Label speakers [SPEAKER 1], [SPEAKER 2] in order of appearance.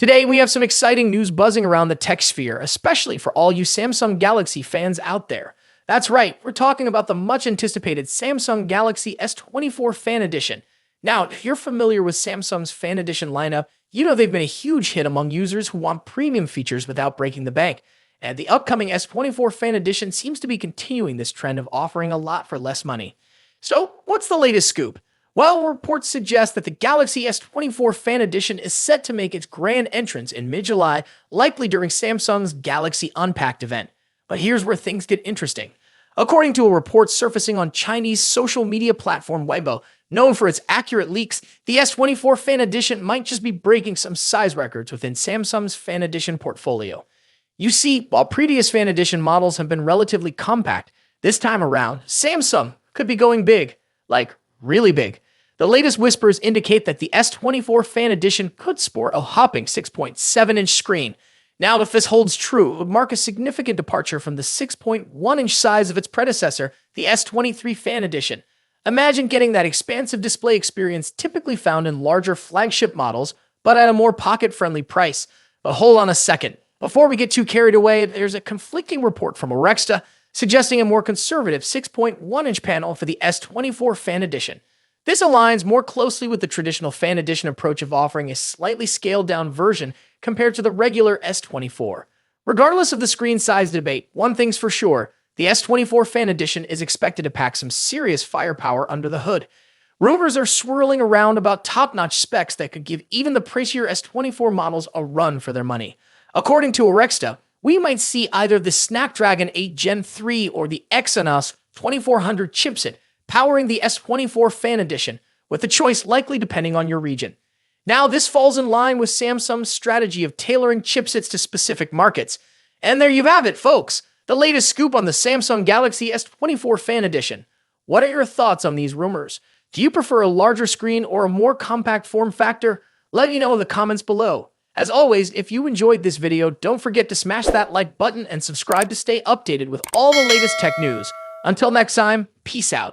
[SPEAKER 1] Today, we have some exciting news buzzing around the tech sphere, especially for all you Samsung Galaxy fans out there. That's right, we're talking about the much-anticipated Samsung Galaxy S24 Fan Edition. Now, if you're familiar with Samsung's Fan Edition lineup, you know they've been a huge hit among users who want premium features without breaking the bank. And the upcoming S24 Fan Edition seems to be continuing this trend of offering a lot for less money. So, what's the latest scoop? Well, reports suggest that the Galaxy S24 Fan Edition is set to make its grand entrance in mid-July, likely during Samsung's Galaxy Unpacked event. But here's where things get interesting. According to a report surfacing on Chinese social media platform Weibo, known for its accurate leaks, the S24 Fan Edition might just be breaking some size records within Samsung's Fan Edition portfolio. You see, while previous Fan Edition models have been relatively compact, this time around, Samsung could be going big. Like, really big. The latest whispers indicate that the S24 Fan Edition could sport a hopping 6.7-inch screen. Now, if this holds true, it would mark a significant departure from the 6.1-inch size of its predecessor, the S23 Fan Edition. Imagine getting that expansive display experience typically found in larger flagship models, but at a more pocket-friendly price. But hold on a second. Before we get too carried away, there's a conflicting report from Alexa suggesting a more conservative 6.1-inch panel for the S24 Fan Edition. This aligns more closely with the traditional Fan Edition approach of offering a slightly scaled-down version compared to the regular S24. Regardless of the screen size debate, one thing's for sure, the S24 Fan Edition is expected to pack some serious firepower under the hood. Rumors are swirling around about top-notch specs that could give even the pricier S24 models a run for their money. According to Alexa, we might see either the Snapdragon 8 Gen 3 or the Exynos 2400 chipset powering the S24 Fan Edition, with the choice likely depending on your region. Now, this falls in line with Samsung's strategy of tailoring chipsets to specific markets. And there you have it, folks, the latest scoop on the Samsung Galaxy S24 Fan Edition. What are your thoughts on these rumors? Do you prefer a larger screen or a more compact form factor? Let me know in the comments below. As always, if you enjoyed this video, don't forget to smash that like button and subscribe to stay updated with all the latest tech news. Until next time, peace out.